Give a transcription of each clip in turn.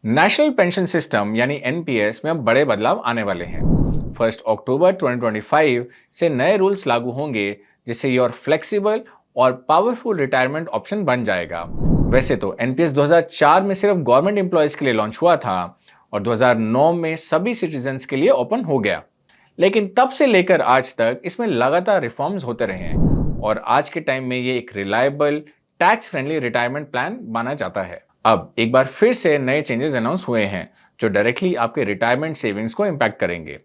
National pension system यानी NPS में अब बड़े बदलाव आने वाले हैं। 1 अक्टूबर 2025 से नए रूल्स लागू होंगे, जिससे ये और फ्लेक्सिबल और पावरफुल रिटायरमेंट ऑप्शन बन जाएगा। वैसे तो एनपीएस 2004 में सिर्फ गवर्नमेंट एम्प्लॉयज के लिए लॉन्च हुआ था और 2009 में सभी सिटीजन्स के लिए ओपन हो गया, लेकिन तब से लेकर आज तक इसमें लगातार रिफॉर्म्स होते रहे हैं और आज के टाइम में ये एक reliable, tax friendly retirement plan माना जाता है। अब एक बार फिर से नए चेंजेस अनाउंस हुए हैं जो डायरेक्टली आपके रिटायरमेंट सेविंग्स को इम्पैक्ट करेंगे।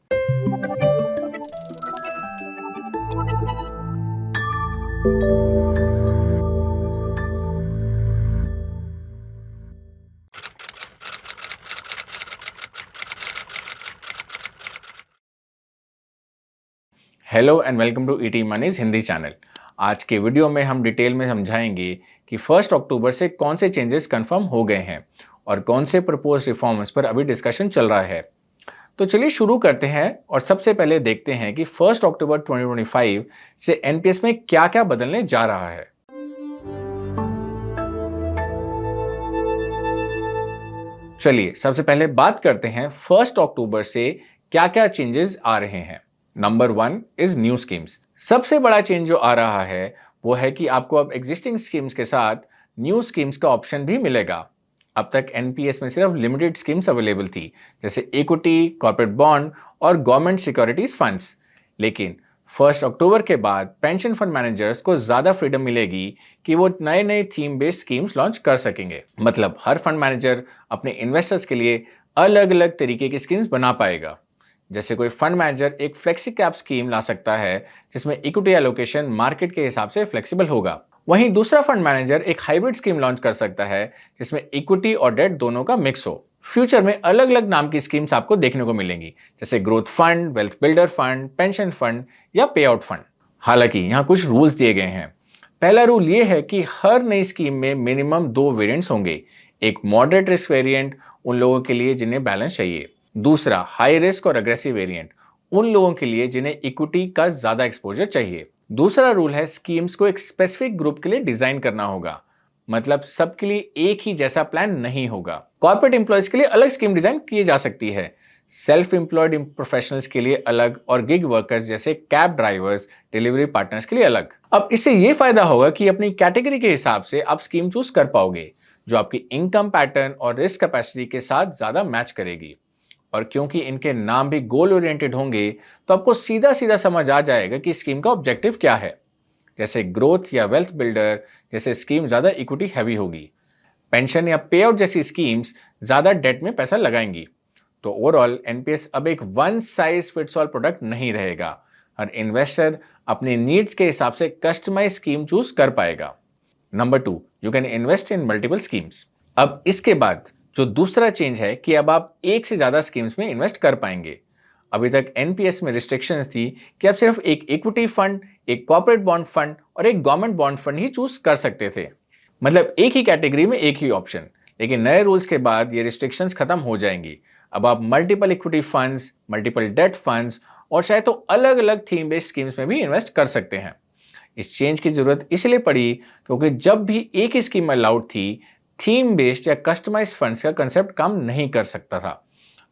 Hello and welcome to ET Money's Hindi channel. आज के वीडियो में हम डिटेल में समझाएंगे कि 1 अक्टूबर से कौन से चेंजेस कंफर्म हो गए हैं और कौन से प्रपोज रिफॉर्म्स पर अभी डिस्कशन चल रहा है। तो चलिए शुरू करते हैं और सबसे पहले देखते हैं कि 1 अक्टूबर 2025 से एनपीएस में क्या क्या बदलने जा रहा है। चलिए सबसे पहले बात करते हैं 1 अक्टूबर से क्या क्या चेंजेस आ रहे हैं। Number 1 is new schemes. सबसे बड़ा चेंज जो आ रहा है वो है कि आपको अब एग्जिस्टिंग स्कीम्स के साथ न्यू स्कीम्स का ऑप्शन भी मिलेगा। अब तक एनपीएस में सिर्फ लिमिटेड स्कीम्स अवेलेबल थी, जैसे इक्विटी, कॉर्पोरेट बॉन्ड और गवर्नमेंट सिक्योरिटीज फंड्स। लेकिन 1 अक्टूबर के बाद पेंशन फंड मैनेजर्स को ज्यादा फ्रीडम मिलेगी कि वो नए नए थीम बेस्ड स्कीम्स लॉन्च कर सकेंगे। मतलब हर फंड मैनेजर अपने इन्वेस्टर्स के लिए अलग अलग तरीके की स्कीम्स बना पाएगा। जैसे कोई फंड मैनेजर एक फ्लेक्सी कैप स्कीम ला सकता है जिसमें इक्विटी एलोकेशन मार्केट के हिसाब से फ्लेक्सिबल होगा। वहीं दूसरा फंड मैनेजर एक हाइब्रिड स्कीम लॉन्च कर सकता है जिसमें इक्विटी और डेट दोनों का मिक्स हो। फ्यूचर में अलग अलग नाम की स्कीम्स आपको देखने को मिलेंगी, जैसे growth fund, wealth builder fund, pension fund या पे आउट फंड। हालांकि यहाँ कुछ रूल्स दिए गए हैं। पहला रूल ये है कि हर नई स्कीम में मिनिमम 2 वेरिएंट्स होंगे। एक मॉडरेट रिस्क वेरिएंट उन लोगों के लिए जिन्हें बैलेंस चाहिए। दूसरा हाई रिस्क और अग्रेसिव वेरिएंट उन लोगों के लिए जिन्हें इक्विटी का ज्यादा एक्सपोजर चाहिए। दूसरा रूल है स्कीम्स को एक स्पेसिफिक ग्रुप के लिए डिजाइन करना होगा। मतलब सबके लिए एक ही जैसा प्लान नहीं होगा। कॉर्पोरेट एम्प्लॉयज के लिए अलग स्कीम डिजाइन की जा सकती है, सेल्फ एम्प्लॉयड प्रोफेशनल्स के लिए अलग और गिग वर्कर्स जैसे कैब ड्राइवर्स, डिलीवरी पार्टनर्स के लिए अलग। अब इससे यह फायदा होगा कि अपनी कैटेगरी के हिसाब से आप स्कीम चूज कर पाओगे जो आपकी इनकम पैटर्न और रिस्क कैपेसिटी के साथ ज्यादा मैच करेगी। और क्योंकि इनके नाम भी गोल ओरिएंटेड होंगे, तो आपको सीधा सीधा समझ आ जाएगा कि स्कीम का ऑब्जेक्टिव क्या है। जैसे ग्रोथ या वेल्थ बिल्डर जैसे स्कीम ज्यादा इक्विटी हैवी होगी। पेंशन या पे आउट जैसी स्कीम्स ज्यादा डेट में पैसा लगाएंगी। तो ओवरऑल एनपीएस अब एक one size fits all product नहीं रहेगा। हर इन्वेस्टर अपने नीड्स के हिसाब से कस्टमाइज स्कीम चूज कर पाएगा। Number 2, you can invest in multiple schemes. अब इसके बाद जो दूसरा चेंज है कि अब आप एक से ज्यादा स्कीम्स में इन्वेस्ट कर पाएंगे। अभी तक एनपीएस में रिस्ट्रिक्शंस थी कि आप सिर्फ एक इक्विटी फंड, एक कॉर्पोरेट बॉन्ड फंड और एक गवर्नमेंट बॉन्ड फंड ही चूज कर सकते थे। मतलब एक ही कैटेगरी में एक ही ऑप्शन। लेकिन नए रूल्स के बाद ये रिस्ट्रिक्शंस खत्म हो जाएंगी। अब आप multiple equity funds, multiple date funds और शायद तो अलग अलग थीम बेस्ड स्कीम्स में भी इन्वेस्ट कर सकते हैं। इस चेंज की जरूरत इसलिए पड़ी क्योंकि जब भी एक ही स्कीम अलाउड थी, थीम बेस्ड या कस्टमाइज्ड फंड्स का कंसेप्ट काम नहीं कर सकता था।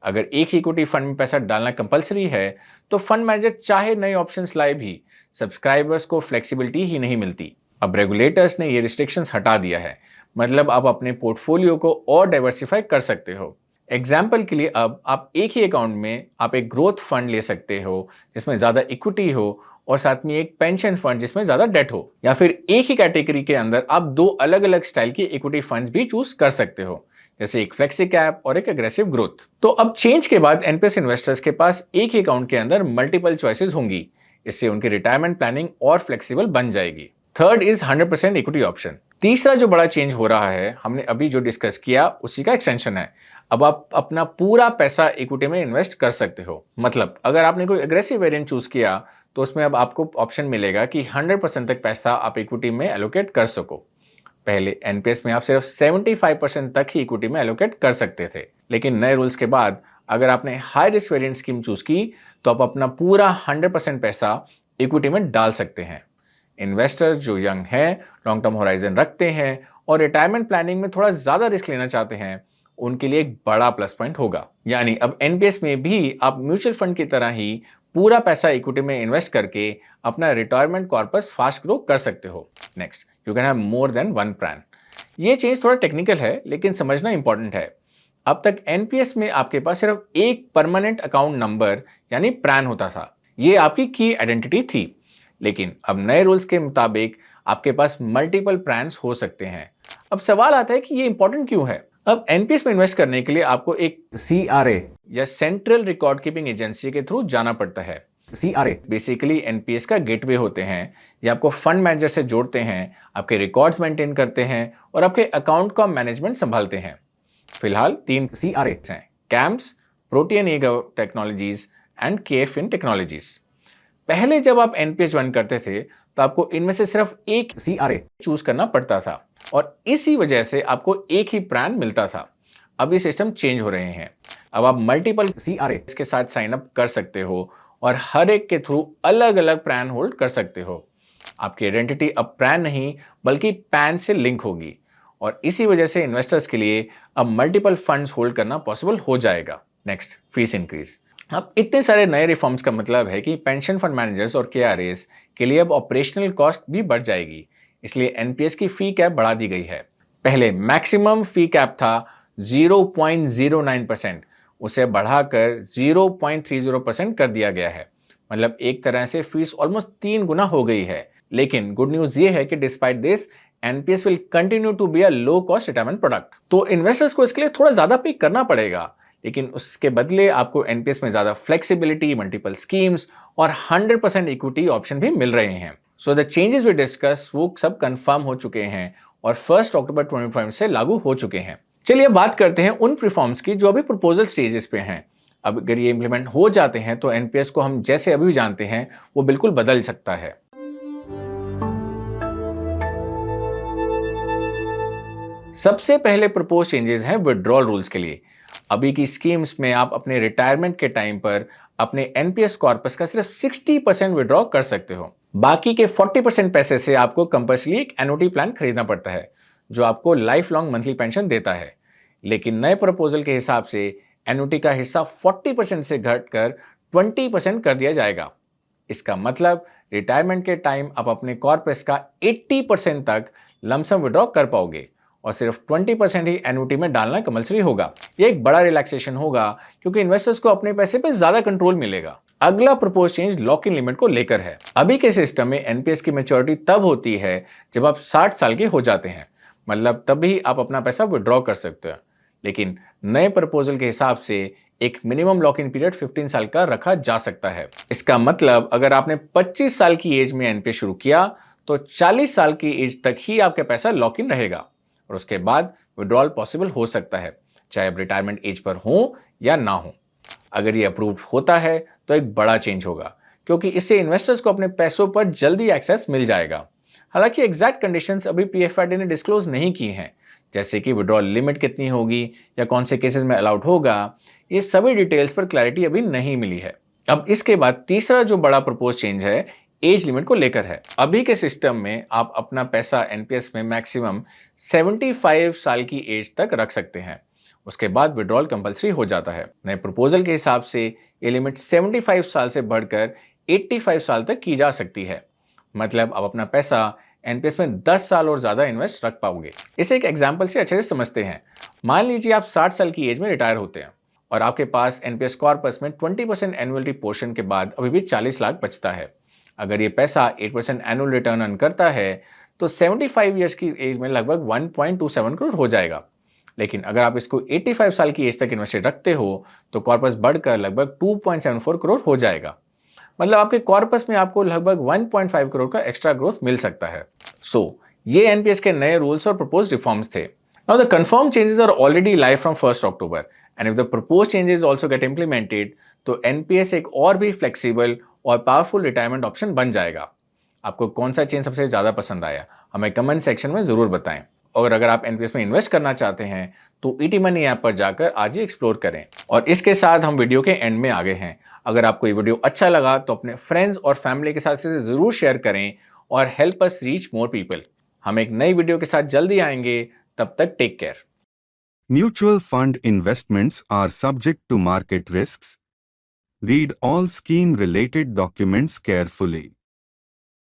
अगर एक ही इक्विटी फंड में पैसा डालना कंपलसरी है, तो फंड मैनेजर चाहे नए ऑप्शंस लाए भी सब्सक्राइबर्स को फ्लेक्सिबिलिटी ही नहीं मिलती। अब रेगुलेटर्स ने ये रिस्ट्रिक्शंस हटा दिया है। मतलब आप अपने पोर्टफोलियो को और डाइवर्सिफाई कर सकते हो। एग्जाम्पल के लिए अब आप एक ही अकाउंट में आप एक ग्रोथ फंड ले सकते हो जिसमें ज्यादा इक्विटी हो और साथ में एक पेंशन फंड जिसमें ज्यादा डेट हो, या फिर एक ही कैटेगरी के अंदर आप 2 अलग अलग स्टाइल के इक्विटी फंड्स भी चूज कर सकते हो, जैसे एक फ्लेक्सी कैप और एक एग्रेसिव ग्रोथ। तो अब चेंज के बाद एनपीएस इन्वेस्टर्स के पास एक ही अकाउंट के अंदर मल्टीपल चॉइसेस होंगी। इससे उनकी रिटायरमेंट प्लानिंग और फ्लेक्सिबल बन जाएगी। Third is 100% equity option. तीसरा जो बड़ा चेंज हो रहा है, हमने अभी जो डिस्कस किया उसी का एक्सटेंशन है। अब आप अपना पूरा पैसा इक्विटी में इन्वेस्ट कर सकते हो। मतलब अगर आपने कोई एग्रेसिव वेरिएंट चूज किया तो उसमें अब आपको ऑप्शन मिलेगा कि 100% तक पैसा आप इक्विटी में एलोकेट कर सको। पहले एनपीएस में आप सिर्फ 75% तक ही इक्विटी में एलोकेट कर सकते थे, लेकिन नए रूल्स के बाद अगर आपने high risk variant scheme choose की तो आप अपना पूरा 100% पैसा इक्विटी में डाल सकते हैं। इन्वेस्टर्स जो यंग हैं, लॉन्ग टर्म होराइजन रखते हैं और रिटायरमेंट प्लानिंग में थोड़ा ज्यादा रिस्क लेना चाहते हैं, उनके लिए एक बड़ा प्लस पॉइंट होगा। यानी अब एनपीएस में भी आप म्यूचुअल फंड की तरह ही पूरा पैसा इक्विटी में इन्वेस्ट करके अपना रिटायरमेंट कॉर्पस फास्ट ग्रो कर सकते हो। Next, you can have more than one plan. ये चेंज थोड़ा टेक्निकल है लेकिन समझना इंपॉर्टेंट है। अब तक एनपीएस में आपके पास सिर्फ एक परमानेंट अकाउंट नंबर यानी प्रान होता था। ये आपकी की आइडेंटिटी थी। लेकिन अब नए रूल्स के मुताबिक आपके पास मल्टीपल प्लान्स हो सकते हैं। अब सवाल आता है कि ये इंपॉर्टेंट क्यों है। अब एनपीएस में इन्वेस्ट करने के लिए आपको एक सीआरए या सेंट्रल रिकॉर्ड कीपिंग एजेंसी के थ्रू जाना पड़ता है। सीआरए बेसिकली एनपीएस का गेटवे होते हैं। ये आपको फंड मैनेजर से जोड़ते हैं, आपके रिकॉर्ड्स मेंटेन करते हैं और आपके अकाउंट का मैनेजमेंट संभालते हैं। फिलहाल 3 सीआरए हैं: CAMS, Protean eGov technologies and KFin technologies. पहले जब आप एनपीएस ज्वाइन करते थे तो आपको इनमें से सिर्फ एक सीआरए चूज करना पड़ता था और इसी वजह से आपको एक ही प्लान मिलता था। अब ये सिस्टम चेंज हो रहे हैं। अब आप मल्टीपल सीआरए के साथ साइन अप कर सकते हो और हर एक के थ्रू अलग अलग प्लान होल्ड कर सकते हो। आपकी आइडेंटिटी अब प्लान नहीं बल्कि पैन से लिंक होगी और इसी वजह से इन्वेस्टर्स के लिए अब मल्टीपल फंड्स होल्ड करना पॉसिबल हो जाएगा। Next, fees increase. अब इतने सारे नए रिफॉर्म्स का मतलब है कि पेंशन फंड मैनेजर्स और केआरएस के लिए अब ऑपरेशनल कॉस्ट भी बढ़ जाएगी। इसलिए एनपीएस की फी कैप बढ़ा दी गई है। पहले मैक्सिमम फी कैप था 0.09%, उसे बढ़ाकर 0.30% कर दिया गया है। मतलब एक तरह से फीस ऑलमोस्ट 3 गुना हो गई है। लेकिन गुड न्यूज ये है कि despite this NPS will continue to be a low cost retirement product. तो इन्वेस्टर्स को इसके लिए थोड़ा ज्यादा पे करना पड़ेगा, लेकिन उसके बदले आपको एनपीएस में ज्यादा फ्लेक्सिबिलिटी, मल्टीपल स्कीम्स और 100% इक्विटी ऑप्शन भी मिल रहे हैं। So the changes we discuss वो सब कंफर्म हो चुके हैं और 1 अक्टूबर 2025 से लागू हो चुके हैं। चलिए अब बात करते हैं उन रिफॉर्म्स की जो अभी प्रपोजल स्टेजेस पे हैं। अब अगर ये इंप्लीमेंट हो जाते हैं तो एनपीएस को हम जैसे अभी जानते हैं वो बिल्कुल बदल सकता है। सबसे पहले प्रपोज चेंजेस हैं विड्रॉल रूल्स के लिए। अभी की स्कीम्स में आप अपने रिटायरमेंट के टाइम पर अपने एनपीएस कॉर्पस का सिर्फ 60% विड्रॉ कर सकते हो। बाकी के 40% पैसे से आपको कंपल्सरी एक एनुटी प्लान खरीदना पड़ता है जो आपको लाइफ लॉन्ग मंथली पेंशन देता है। लेकिन नए प्रपोजल के हिसाब से एनुटी का हिस्सा 40% से घटकर 20% कर दिया जाएगा। इसका मतलब रिटायरमेंट के टाइम आप अपने कॉर्पस का 80% तक लमसम विड्रॉ कर पाओगे और सिर्फ 20% ही एनुटी में डालना कंपल्सरी होगा। ये एक बड़ा रिलैक्सेशन होगा क्योंकि इन्वेस्टर्स को अपने पैसे पे ज्यादा कंट्रोल मिलेगा। अगला propose change lock in limit को लेकर है। अभी के सिस्टम में एनपीएस की मैच्योरिटी तब होती है जब आप 60 साल के हो जाते हैं, मतलब तभी आप अपना पैसा विड्रॉ कर सकते हैं। लेकिन नए प्रपोजल के हिसाब से एक मिनिमम लॉक इन पीरियड 15 साल का रखा जा सकता है। इसका मतलब अगर आपने 25 साल की एज में एनपीएस शुरू किया तो 40 साल की एज तक ही आपका पैसा लॉक इन रहेगा और उसके बाद विड्रॉल पॉसिबल हो सकता है, चाहे आप रिटायरमेंट एज पर हो या ना हो। अगर ये अप्रूव होता है तो एक बड़ा चेंज होगा क्योंकि इससे इन्वेस्टर्स को अपने पैसों पर जल्दी एक्सेस मिल जाएगा। हालांकि एग्जैक्ट कंडीशंस अभी पीएफआईडी ने डिस्क्लोज नहीं की हैं, जैसे कि विड्रॉल लिमिट कितनी होगी या कौन से केसेस में अलाउड होगा। ये सभी डिटेल्स पर क्लैरिटी अभी नहीं मिली है। अब इसके बाद तीसरा जो बड़ा प्रपोज चेंज है एज लिमिट को लेकर है। अभी के सिस्टम में आप अपना पैसा एनपीएस में मैक्सिमम 75 साल की एज तक रख सकते हैं, उसके बाद विड्रॉल कंपल्सरी हो जाता है। नए प्रपोजल के हिसाब से ये लिमिट 75 साल से बढ़कर 85 साल तक की जा सकती है। मतलब आप अपना पैसा एनपीएस में 10 साल और ज्यादा इन्वेस्ट रख पाओगे। इसे एक एग्जाम्पल से अच्छे से समझते हैं। मान लीजिए आप 60 साल की एज में रिटायर होते हैं और आपके पास एनपीएस कॉर्पस में 20% एनुअलिटी पोर्शन के बाद अभी भी 40 लाख बचता है। अगर ये पैसा 8% एनुअल रिटर्न अर्न करता है तो 75 ईयर्स की एज में लगभग 1.27 करोड़ हो जाएगा। लेकिन अगर आप इसको 85 साल की एज तक इन्वेस्टेड रखते हो तो कॉर्पस बढ़कर लगभग 2.74 करोड़ हो जाएगा। मतलब आपके कॉर्पस में आपको लगभग 1.5 करोड़ का एक्स्ट्रा ग्रोथ मिल सकता है। ये एनपीएस के नए रूल्स और प्रपोज्ड रिफॉर्म्स थे। Now the confirm changes are already live from 1 October and if the proposed changes also get implemented तो एनपीएस एक और भी फ्लेक्सिबल और पावरफुल रिटायरमेंट ऑप्शन बन जाएगा। आपको कौन सा चेंज सबसे ज्यादा पसंद आया हमें कमेंट सेक्शन में जरूर बताएं। और अगर आप एनपीएस में इन्वेस्ट करना चाहते हैं तो ईटी मनी ऐप पर जाकर आज ही एक्सप्लोर करें। और इसके साथ हम वीडियो के एंड में आ गए हैं। अगर आपको ये वीडियो अच्छा लगा तो अपने फ्रेंड्स और फैमिली के साथ इसे जरूर शेयर करें और help us reach more people. हम एक नई वीडियो के साथ जल्दी आएंगे, तब तक take care. Mutual fund investments are subject to market risks. Read all scheme-related documents carefully.